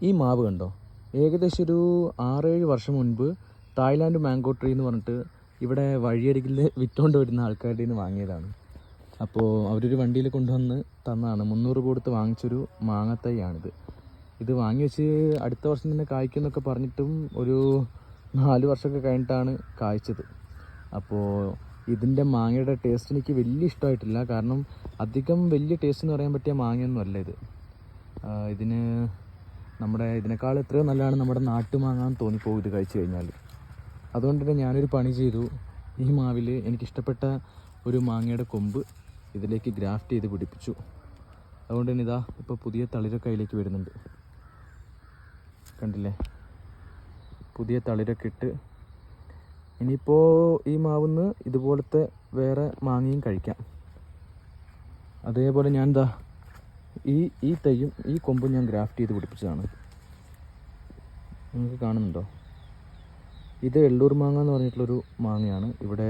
ഈ മാവ് കണ്ടോ, ഏകദേശം ഒരു 6-7 വർഷം മുൻപ് തായ്ലാൻഡ് മാംഗോ ട്രീ എന്ന് പറഞ്ഞിട്ട് ഇവിടെ വഴിയരികിൽ വിറ്റുകൊണ്ട് വരുന്ന ആൾക്കാരുടെ നിന്ന് വാങ്ങിയതാണ്. അപ്പോൾ അവരൊരു വണ്ടിയിൽ കൊണ്ടുവന്ന് തന്നതാണ്. 300 രൂപ കൊടുത്ത് വാങ്ങിച്ചൊരു മാങ്ങത്തൈയാണിത്. ഇത് വാങ്ങി വെച്ച് അടുത്ത വർഷം തന്നെ കായ്ക്കുമെന്നൊക്കെ പറഞ്ഞിട്ടും ഒരു 4 വർഷമൊക്കെ കഴിഞ്ഞിട്ടാണ് കായ്ച്ചത്. അപ്പോൾ ഇതിൻ്റെ മാങ്ങയുടെ ടേസ്റ്റ് എനിക്ക് വലിയ ഇഷ്ടമായിട്ടില്ല. കാരണം അധികം വലിയ ടേസ്റ്റ് എന്ന് പറയാൻ പറ്റിയ മാങ്ങയൊന്നും അല്ല ഇത്. ഇതിനേക്കാൾ എത്രയോ നല്ലതാണ് നമ്മുടെ നാട്ടുമാങ്ങാന്ന് തോന്നിപ്പോകും ഇത് കഴിച്ചു കഴിഞ്ഞാൽ. അതുകൊണ്ട് തന്നെ ഞാനൊരു പണി ചെയ്തു. ഈ മാവിൽ എനിക്കിഷ്ടപ്പെട്ട ഒരു മാങ്ങയുടെ കൊമ്പ് ഇതിലേക്ക് ഗ്രാഫ്റ്റ് ചെയ്ത് പിടിപ്പിച്ചു. അതുകൊണ്ട് തന്നെ ഇതാ ഇപ്പോൾ പുതിയ തളിരൊക്കെ അതിലേക്ക് വരുന്നുണ്ട്. കണ്ടില്ലേ, പുതിയ തളിരൊക്കെ ഇട്ട് ഇനിയിപ്പോൾ ഈ മാവിന്ന് ഇതുപോലത്തെ വേറെ മാങ്ങയും കഴിക്കാം. അതേപോലെ ഞാൻ എന്താ ഈ തൈയും ഈ കൊമ്പും ഞാൻ ഗ്രാഫ്റ്റ് ചെയ്ത് പിടിപ്പിച്ചതാണ്. നിങ്ങൾക്ക് കാണുന്നുണ്ടോ? ഇത് എള്ളൂർ മാങ്ങ എന്ന് പറഞ്ഞിട്ടുള്ളൊരു മാങ്ങയാണ്. ഇവിടെ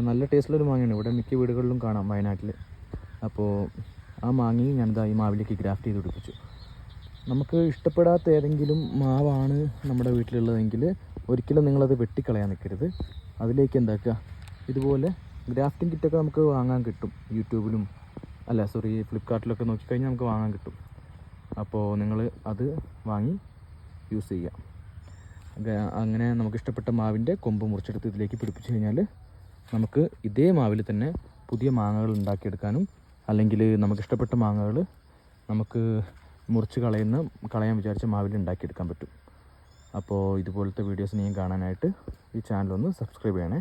നല്ല ടേസ്റ്റുള്ളൊരു മാങ്ങയാണ്. ഇവിടെ മിക്ക വീടുകളിലും കാണാം വയനാട്ടിൽ. അപ്പോൾ ആ മാങ്ങയും ഞാനിതാ ഈ മാവിലേക്ക് ഗ്രാഫ്റ്റ് ചെയ്ത് പിടിപ്പിച്ചു. നമുക്ക് ഇഷ്ടപ്പെടാത്ത ഏതെങ്കിലും മാവാണ് നമ്മുടെ വീട്ടിലുള്ളതെങ്കിൽ ഒരിക്കലും നിങ്ങളത് വെട്ടിക്കളയാൻ നിൽക്കരുത്. അതിലേക്ക് എന്താക്കുക, ഇതുപോലെ ഗ്രാഫ്റ്റിംഗ് കിറ്റൊക്കെ നമുക്ക് വാങ്ങാൻ കിട്ടും. ഫ്ലിപ്കാർട്ടിലൊക്കെ നോക്കിക്കഴിഞ്ഞാൽ നമുക്ക് വാങ്ങാൻ കിട്ടും. അപ്പോൾ നിങ്ങൾ അത് വാങ്ങി യൂസ് ചെയ്യുക. അങ്ങനെ നമുക്കിഷ്ടപ്പെട്ട മാവിൻ്റെ കൊമ്പ് മുറിച്ചെടുത്ത് ഇതിലേക്ക് പിടിപ്പിച്ച് കഴിഞ്ഞാൽ നമുക്ക് ഇതേ മാവിൽ തന്നെ പുതിയ മാങ്ങകൾ ഉണ്ടാക്കിയെടുക്കാനും, അല്ലെങ്കിൽ നമുക്കിഷ്ടപ്പെട്ട മാങ്ങകൾ നമുക്ക് മുറിച്ച് കളയാൻ വിചാരിച്ച മാവിൽ ഉണ്ടാക്കിയെടുക്കാൻ പറ്റും. അപ്പോൾ ഇതുപോലത്തെ വീഡിയോസ് ഇനിയും കാണാനായിട്ട് ഈ ചാനലൊന്ന് സബ്സ്ക്രൈബ് ചെയ്യണേ.